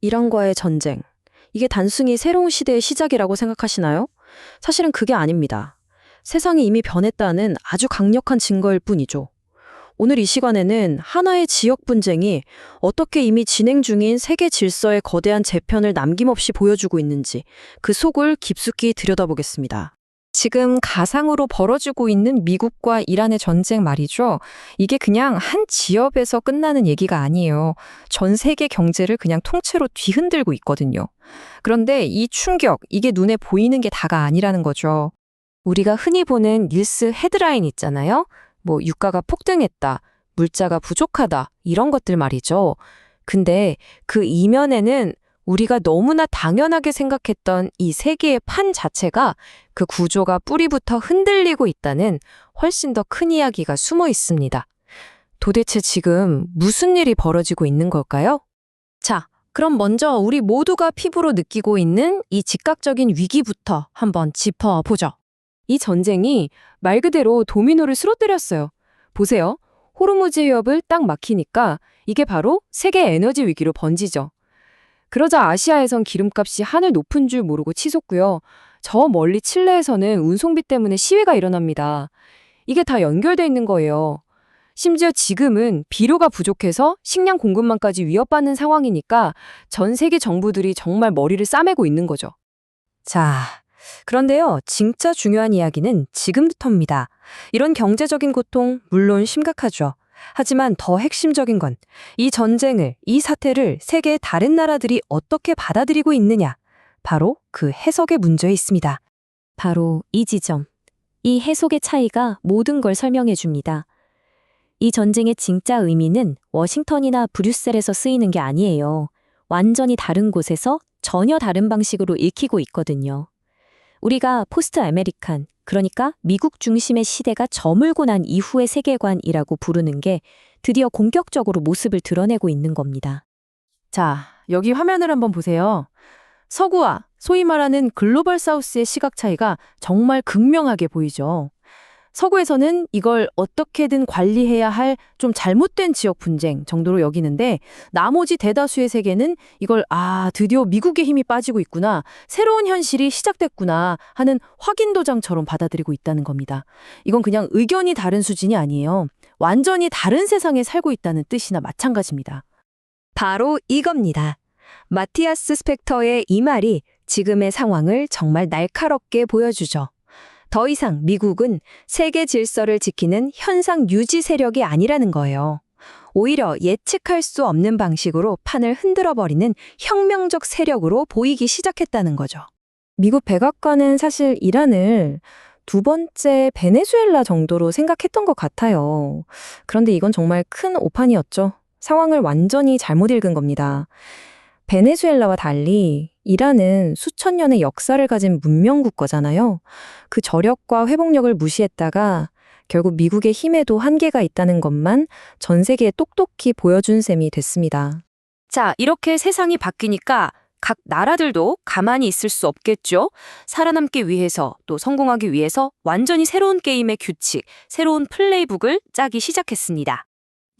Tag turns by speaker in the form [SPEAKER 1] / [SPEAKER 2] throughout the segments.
[SPEAKER 1] 이란과의 전쟁. 이게 단순히 새로운 시대의 시작이라고 생각하시나요? 사실은 그게 아닙니다. 세상이 이미 변했다는 아주 강력한 증거일 뿐이죠. 오늘 이 시간에는 하나의 지역 분쟁이 어떻게 이미 진행 중인 세계 질서의 거대한 재편을 남김없이 보여주고 있는지 그 속을 깊숙이 들여다보겠습니다.
[SPEAKER 2] 지금 가상으로 벌어지고 있는 미국과 이란의 전쟁 말이죠. 이게 그냥 한 지역에서 끝나는 얘기가 아니에요. 전 세계 경제를 그냥 통째로 뒤흔들고 있거든요. 그런데 이 충격, 이게 눈에 보이는 게 다가 아니라는 거죠. 우리가 흔히 보는 뉴스 헤드라인 있잖아요. 뭐 유가가 폭등했다, 물자가 부족하다, 이런 것들 말이죠. 근데 그 이면에는 우리가 너무나 당연하게 생각했던 이 세계의 판 자체가 그 구조가 뿌리부터 흔들리고 있다는 훨씬 더 큰 이야기가 숨어 있습니다. 도대체 지금 무슨 일이 벌어지고 있는 걸까요? 자, 그럼 먼저 우리 모두가 피부로 느끼고 있는 이 즉각적인 위기부터 한번 짚어보죠. 이 전쟁이 말 그대로 도미노를 쓰러뜨렸어요. 보세요. 호르무즈 해협을 딱 막히니까 이게 바로 세계 에너지 위기로 번지죠. 그러자 아시아에선 기름값이 하늘 높은 줄 모르고 치솟고요. 저 멀리 칠레에서는 운송비 때문에 시위가 일어납니다. 이게 다 연결돼 있는 거예요. 심지어 지금은 비료가 부족해서 식량 공급망까지 위협받는 상황이니까 전 세계 정부들이 정말 머리를 싸매고 있는 거죠. 자, 그런데요, 진짜 중요한 이야기는 지금부터입니다. 이런 경제적인 고통, 물론 심각하죠. 하지만 더 핵심적인 건 이 전쟁을, 이 사태를 세계의 다른 나라들이 어떻게 받아들이고 있느냐. 바로 그 해석의 문제에 있습니다. 바로 이 지점. 이 해석의 차이가 모든 걸 설명해 줍니다. 이 전쟁의 진짜 의미는 워싱턴이나 브뤼셀에서 쓰이는 게 아니에요. 완전히 다른 곳에서 전혀 다른 방식으로 읽히고 있거든요. 우리가 포스트 아메리칸, 그러니까 미국 중심의 시대가 저물고 난 이후의 세계관이라고 부르는 게 드디어 본격적으로 모습을 드러내고 있는 겁니다. 자, 여기 화면을 한번 보세요. 서구와 소위 말하는 글로벌 사우스의 시각 차이가 정말 극명하게 보이죠. 서구에서는 이걸 어떻게든 관리해야 할 좀 잘못된 지역 분쟁 정도로 여기는데 나머지 대다수의 세계는 이걸 드디어 미국의 힘이 빠지고 있구나, 새로운 현실이 시작됐구나 하는 확인 도장처럼 받아들이고 있다는 겁니다. 이건 그냥 의견이 다른 수준이 아니에요. 완전히 다른 세상에 살고 있다는 뜻이나 마찬가지입니다. 바로 이겁니다. 마티아스 스펙터의 이 말이 지금의 상황을 정말 날카롭게 보여주죠. 더 이상 미국은 세계 질서를 지키는 현상 유지 세력이 아니라는 거예요. 오히려 예측할 수 없는 방식으로 판을 흔들어버리는 혁명적 세력으로 보이기 시작했다는 거죠. 미국 백악관은 사실 이란을 두 번째 베네수엘라 정도로 생각했던 것 같아요. 그런데 이건 정말 큰 오판이었죠. 상황을 완전히 잘못 읽은 겁니다. 베네수엘라와 달리 이란은 수천 년의 역사를 가진 문명 국가잖아요. 그 저력과 회복력을 무시했다가 결국 미국의 힘에도 한계가 있다는 것만 전 세계에 똑똑히 보여준 셈이 됐습니다. 자, 이렇게 세상이 바뀌니까 각 나라들도 가만히 있을 수 없겠죠. 살아남기 위해서, 또 성공하기 위해서 완전히 새로운 게임의 규칙, 새로운 플레이북을 짜기 시작했습니다.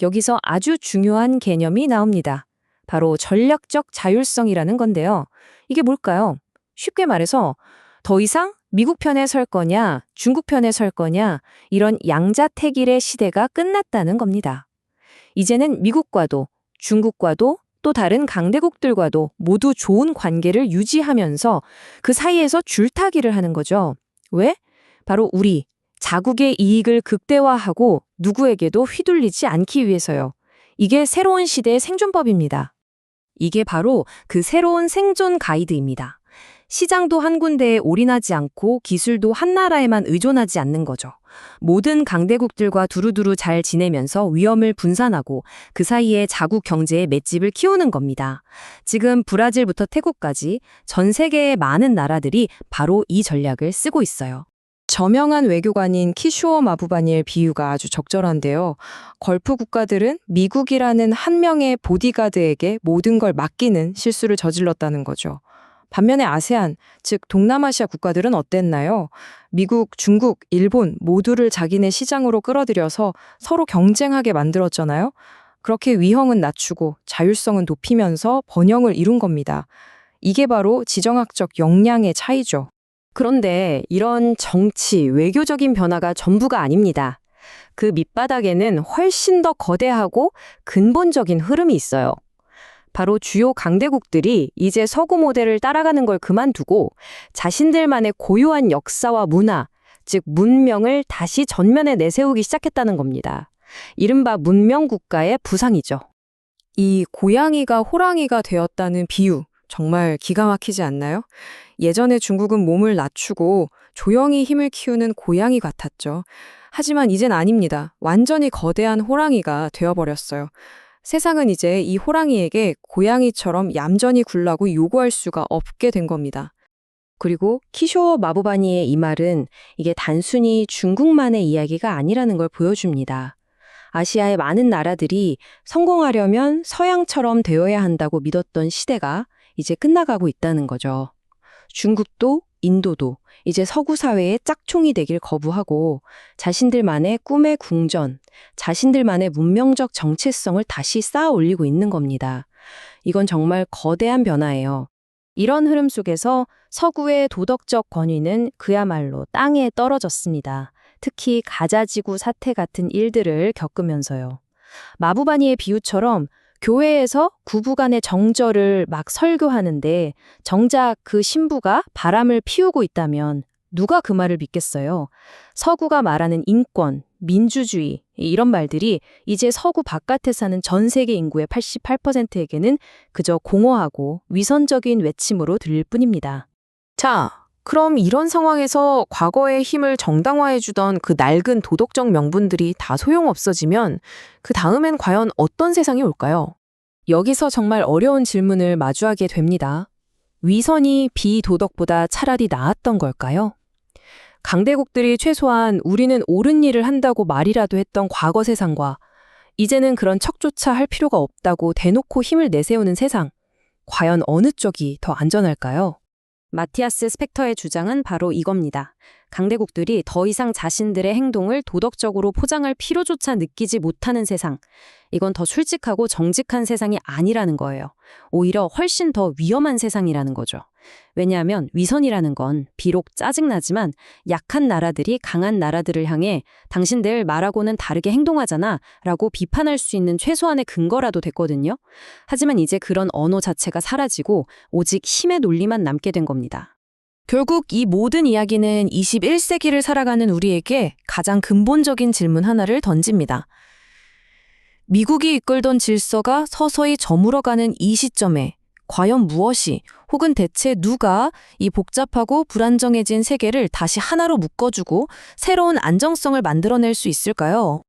[SPEAKER 2] 여기서 아주 중요한 개념이 나옵니다. 바로 전략적 자율성이라는 건데요. 이게 뭘까요? 쉽게 말해서 더 이상 미국 편에 설 거냐, 중국 편에 설 거냐, 이런 양자택일의 시대가 끝났다는 겁니다. 이제는 미국과도 중국과도 또 다른 강대국들과도 모두 좋은 관계를 유지하면서 그 사이에서 줄타기를 하는 거죠. 왜? 바로 우리, 자국의 이익을 극대화하고 누구에게도 휘둘리지 않기 위해서요. 이게 새로운 시대의 생존법입니다. 이게 바로 그 새로운 생존 가이드입니다. 시장도 한 군데에 올인하지 않고 기술도 한 나라에만 의존하지 않는 거죠. 모든 강대국들과 두루두루 잘 지내면서 위험을 분산하고 그 사이에 자국 경제의 맷집을 키우는 겁니다. 지금 브라질부터 태국까지 전 세계의 많은 나라들이 바로 이 전략을 쓰고 있어요. 저명한 외교관인 키슈오 마부바니의 비유가 아주 적절한데요. 걸프 국가들은 미국이라는 한 명의 보디가드에게 모든 걸 맡기는 실수를 저질렀다는 거죠. 반면에 아세안, 즉 동남아시아 국가들은 어땠나요? 미국, 중국, 일본 모두를 자기네 시장으로 끌어들여서 서로 경쟁하게 만들었잖아요. 그렇게 위형은 낮추고 자율성은 높이면서 번영을 이룬 겁니다. 이게 바로 지정학적 역량의 차이죠.
[SPEAKER 1] 그런데 이런 정치, 외교적인 변화가 전부가 아닙니다. 그 밑바닥에는 훨씬 더 거대하고 근본적인 흐름이 있어요. 바로 주요 강대국들이 이제 서구 모델을 따라가는 걸 그만두고 자신들만의 고유한 역사와 문화, 즉 문명을 다시 전면에 내세우기 시작했다는 겁니다. 이른바 문명국가의 부상이죠.
[SPEAKER 2] 이 고양이가 호랑이가 되었다는 비유, 정말 기가 막히지 않나요? 예전에 중국은 몸을 낮추고 조용히 힘을 키우는 고양이 같았죠. 하지만 이젠 아닙니다. 완전히 거대한 호랑이가 되어버렸어요. 세상은 이제 이 호랑이에게 고양이처럼 얌전히 굴라고 요구할 수가 없게 된 겁니다.
[SPEAKER 1] 그리고 키쇼 마부바니의 이 말은 이게 단순히 중국만의 이야기가 아니라는 걸 보여줍니다. 아시아의 많은 나라들이 성공하려면 서양처럼 되어야 한다고 믿었던 시대가 이제 끝나가고 있다는 거죠. 중국도 인도도 이제 서구 사회의 짝퉁이 되길 거부하고 자신들만의 꿈의 궁전, 자신들만의 문명적 정체성을 다시 쌓아 올리고 있는 겁니다. 이건 정말 거대한 변화예요. 이런 흐름 속에서 서구의 도덕적 권위는 그야말로 땅에 떨어졌습니다. 특히 가자지구 사태 같은 일들을 겪으면서요. 마부바니의 비유처럼 교회에서 구부간의 정절을 막 설교하는데 정작 그 신부가 바람을 피우고 있다면 누가 그 말을 믿겠어요? 서구가 말하는 인권, 민주주의 이런 말들이 이제 서구 바깥에 사는 전 세계 인구의 88%에게는 그저 공허하고 위선적인 외침으로 들릴 뿐입니다.
[SPEAKER 3] 자, 그럼 이런 상황에서 과거의 힘을 정당화해주던 그 낡은 도덕적 명분들이 다 소용없어지면 그 다음엔 과연 어떤 세상이 올까요?
[SPEAKER 1] 여기서 정말 어려운 질문을 마주하게 됩니다. 위선이 비도덕보다 차라리 나았던 걸까요? 강대국들이 최소한 우리는 옳은 일을 한다고 말이라도 했던 과거 세상과 이제는 그런 척조차 할 필요가 없다고 대놓고 힘을 내세우는 세상, 과연 어느 쪽이 더 안전할까요? 마티아스 스펙터의 주장은 바로 이겁니다. 강대국들이 더 이상 자신들의 행동을 도덕적으로 포장할 필요조차 느끼지 못하는 세상. 이건 더 솔직하고 정직한 세상이 아니라는 거예요. 오히려 훨씬 더 위험한 세상이라는 거죠. 왜냐하면 위선이라는 건 비록 짜증나지만 약한 나라들이 강한 나라들을 향해 당신들 말하고는 다르게 행동하잖아 라고 비판할 수 있는 최소한의 근거라도 됐거든요. 하지만 이제 그런 언어 자체가 사라지고 오직 힘의 논리만 남게 된 겁니다. 결국 이 모든 이야기는 21세기를 살아가는 우리에게 가장 근본적인 질문 하나를 던집니다. 미국이 이끌던 질서가 서서히 저물어가는 이 시점에 과연 무엇이 혹은 대체 누가 이 복잡하고 불안정해진 세계를 다시 하나로 묶어주고 새로운 안정성을 만들어낼 수 있을까요?